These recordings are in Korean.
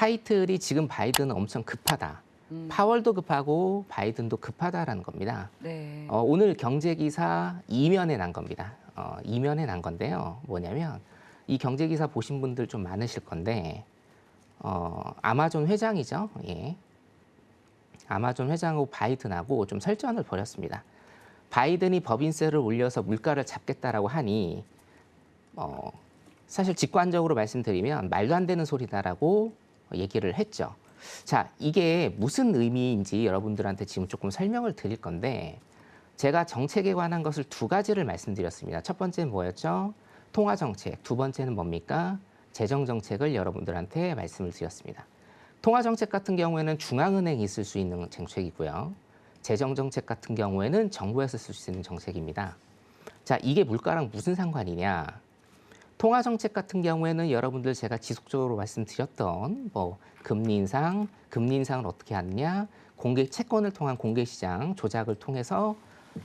타이틀이 지금 바이든은 엄청 급하다. 파월도 급하고 바이든도 급하다라는 겁니다. 네. 오늘 경제기사 이면에 난 겁니다. 이면에 난 건데요. 뭐냐면 이 경제기사 보신 분들 좀 많으실 건데 아마존 회장이죠. 예. 아마존 회장하고 바이든하고 좀 설전을 벌였습니다. 바이든이 법인세를 올려서 물가를 잡겠다라고 하니 사실 직관적으로 말씀드리면 말도 안 되는 소리다라고 얘기를 했죠. 자, 이게 무슨 의미인지 여러분들한테 지금 조금 설명을 드릴 건데 제가 정책에 관한 것을 두 가지를 말씀드렸습니다. 첫 번째는 뭐였죠? 통화정책. 두 번째는 뭡니까? 재정정책을 여러분들한테 말씀을 드렸습니다. 통화정책 같은 경우에는 중앙은행이 쓸 수 있는 정책이고요. 재정정책 같은 경우에는 정부에서 쓸 수 있는 정책입니다. 자, 이게 물가랑 무슨 상관이냐? 통화정책 같은 경우에는 여러분들 제가 지속적으로 말씀드렸던 금리 인상을 어떻게 하느냐? 채권을 통한 공개시장 조작을 통해서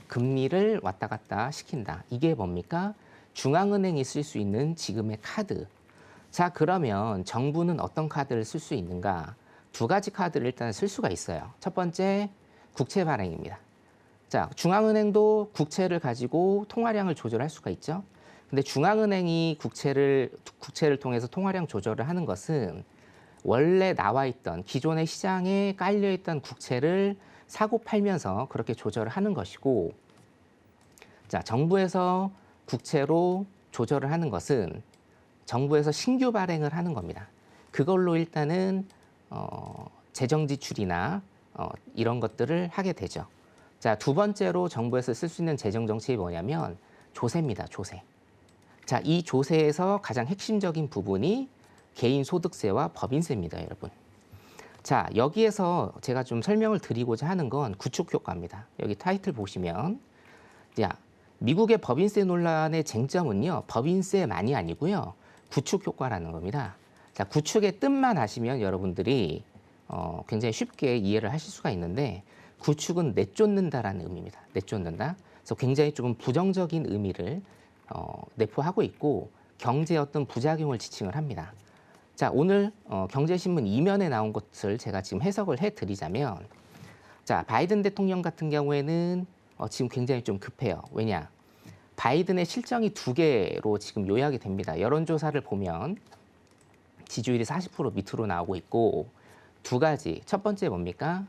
금리를 왔다 갔다 시킨다. 이게 뭡니까? 중앙은행이 쓸 수 있는 지금의 카드. 자, 그러면 정부는 어떤 카드를 쓸 수 있는가? 두 가지 카드를 일단 쓸 수가 있어요. 첫 번째, 국채 발행입니다. 자, 중앙은행도 국채를 가지고 통화량을 조절할 수가 있죠. 근데 중앙은행이 국채를 통해서 통화량 조절을 하는 것은 원래 나와 있던 기존의 시장에 깔려 있던 국채를 사고 팔면서 그렇게 조절을 하는 것이고, 자, 정부에서 국채로 조절을 하는 것은 정부에서 신규 발행을 하는 겁니다. 그걸로 일단은 재정 지출이나 이런 것들을 하게 되죠. 자, 두 번째로 정부에서 쓸 수 있는 재정 정책이 뭐냐면 조세입니다. 조세. 자, 이 조세에서 가장 핵심적인 부분이 개인 소득세와 법인세입니다, 여러분. 자, 여기에서 제가 좀 설명을 드리고자 하는 건 구축 효과입니다. 여기 타이틀 보시면, 야, 미국의 법인세 논란의 쟁점은요, 법인세만이 아니고요, 구축 효과라는 겁니다. 자, 구축의 뜻만 아시면 여러분들이 굉장히 쉽게 이해를 하실 수가 있는데, 구축은 내쫓는다라는 의미입니다. 내쫓는다. 그래서 굉장히 조금 부정적인 의미를 내포하고 있고 경제의 어떤 부작용을 지칭을 합니다. 자, 오늘 경제신문 이면에 나온 것을 제가 지금 해석을 해드리자면, 자, 바이든 대통령 같은 경우에는 지금 굉장히 좀 급해요. 왜냐? 바이든의 실정이 두 개로 지금 요약이 됩니다. 여론조사를 보면 지지율이 40% 밑으로 나오고 있고, 두 가지. 첫 번째 뭡니까?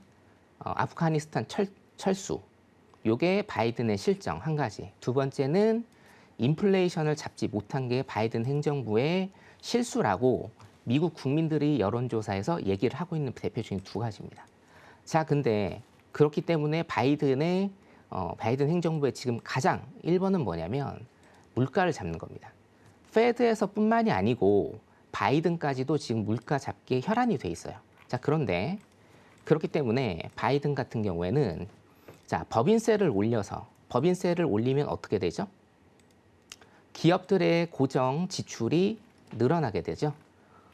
아프가니스탄 철수. 요게 바이든의 실정 한 가지. 두 번째는 인플레이션을 잡지 못한 게 바이든 행정부의 실수라고 미국 국민들이 여론조사에서 얘기를 하고 있는 대표적인 두 가지입니다. 자, 근데 그렇기 때문에 바이든 행정부의 지금 가장 1번은 뭐냐면 물가를 잡는 겁니다. 페드에서뿐만이 아니고 바이든까지도 지금 물가 잡기에 혈안이 돼 있어요. 자, 그런데 그렇기 때문에 바이든 같은 경우에는 자, 법인세를 올리면 어떻게 되죠? 기업들의 고정 지출이 늘어나게 되죠.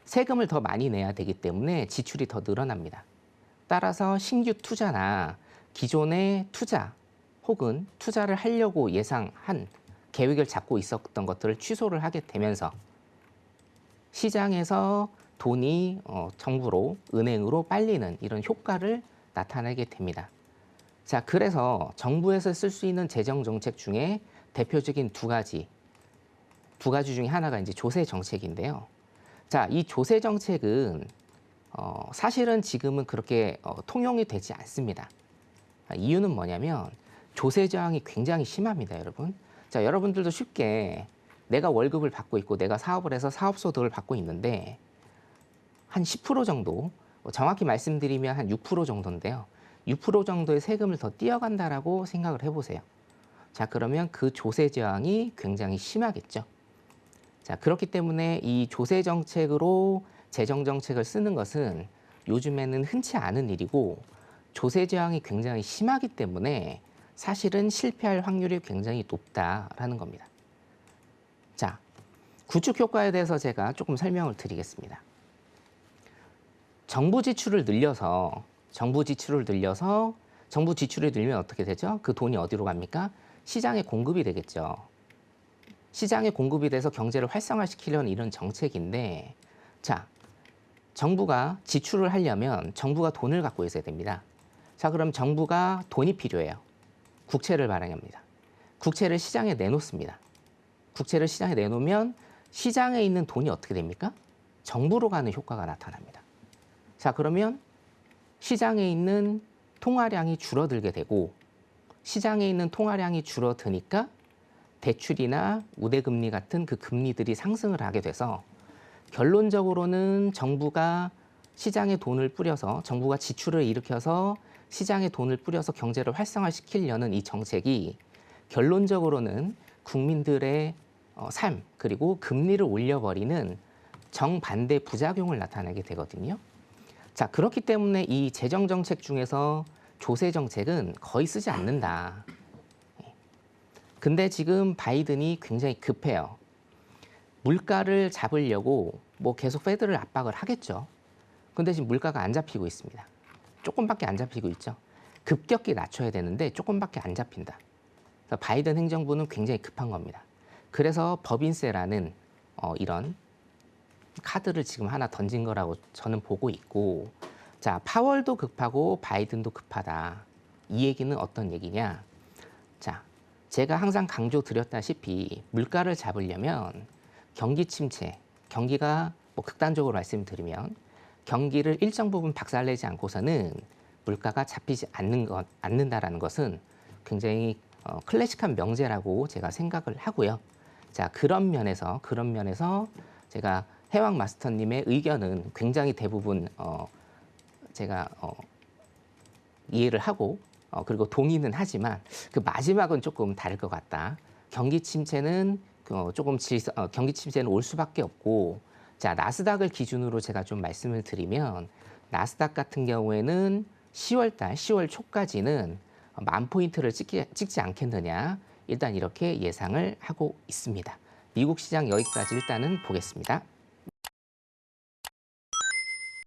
세금을 더 많이 내야 되기 때문에 지출이 더 늘어납니다. 따라서 신규 투자나 기존의 투자 혹은 투자를 하려고 예상한 계획을 잡고 있었던 것들을 취소를 하게 되면서 시장에서 돈이 정부로, 은행으로 빨리는 이런 효과를 나타내게 됩니다. 자, 그래서 정부에서 쓸 수 있는 재정 정책 중에 대표적인 두 가지 중에 하나가 이제 조세 정책인데요. 자, 이 조세 정책은 사실은 지금은 그렇게 통용이 되지 않습니다. 이유는 뭐냐면 조세 저항이 굉장히 심합니다, 여러분. 자, 여러분들도 쉽게 내가 월급을 받고 있고 내가 사업을 해서 사업소득을 받고 있는데 한 10% 정도, 정확히 말씀드리면 한 6% 정도인데요. 6% 정도의 세금을 더 떼어간다라고 생각을 해보세요. 자, 그러면 그 조세 저항이 굉장히 심하겠죠. 자, 그렇기 때문에 이 조세 정책으로 재정 정책을 쓰는 것은 요즘에는 흔치 않은 일이고 조세 저항이 굉장히 심하기 때문에 사실은 실패할 확률이 굉장히 높다라는 겁니다. 자, 구축 효과에 대해서 제가 조금 설명을 드리겠습니다. 정부 지출을 늘려서 정부 지출을 늘면 어떻게 되죠? 그 돈이 어디로 갑니까? 시장에 공급이 되겠죠. 시장에 공급이 돼서 경제를 활성화시키려는 이런 정책인데, 자, 정부가 지출을 하려면 정부가 돈을 갖고 있어야 됩니다. 자, 그럼 정부가 돈이 필요해요. 국채를 발행합니다. 국채를 시장에 내놓습니다. 국채를 시장에 내놓으면 시장에 있는 돈이 어떻게 됩니까? 정부로 가는 효과가 나타납니다. 자, 그러면 시장에 있는 통화량이 줄어들게 되고 시장에 있는 통화량이 줄어드니까 대출이나 우대금리 같은 그 금리들이 상승을 하게 돼서 결론적으로는 정부가 시장에 돈을 뿌려서 정부가 지출을 일으켜서 시장에 돈을 뿌려서 경제를 활성화시키려는 이 정책이 결론적으로는 국민들의 삶 그리고 금리를 올려버리는 정반대 부작용을 나타내게 되거든요. 자, 그렇기 때문에 이 재정 정책 중에서 조세 정책은 거의 쓰지 않는다. 근데 지금 바이든이 굉장히 급해요. 물가를 잡으려고 뭐 계속 페드를 압박을 하겠죠. 근데 지금 물가가 안 잡히고 있습니다. 조금밖에 안 잡히고 있죠. 급격히 낮춰야 되는데 조금밖에 안 잡힌다. 그래서 바이든 행정부는 굉장히 급한 겁니다. 그래서 법인세라는 이런 카드를 지금 하나 던진 거라고 저는 보고 있고, 자, 파월도 급하고 바이든도 급하다. 이 얘기는 어떤 얘기냐? 자, 제가 항상 강조드렸다시피 물가를 잡으려면 경기 침체, 경기가 뭐 극단적으로 말씀드리면 경기를 일정 부분 박살내지 않고서는 물가가 잡히지 않는다라는 것은 굉장히 클래식한 명제라고 제가 생각을 하고요. 자, 그런 면에서 제가 해왕 마스터님의 의견은 굉장히 대부분 제가 이해를 하고 그리고 동의는 하지만 그 마지막은 조금 다를 것 같다. 경기 침체는 경기 침체는 올 수밖에 없고, 자, 나스닥을 기준으로 제가 좀 말씀을 드리면 나스닥 같은 경우에는 10월 초까지는 10,000포인트를 찍지 않겠느냐, 일단 이렇게 예상을 하고 있습니다. 미국 시장 여기까지 일단은 보겠습니다.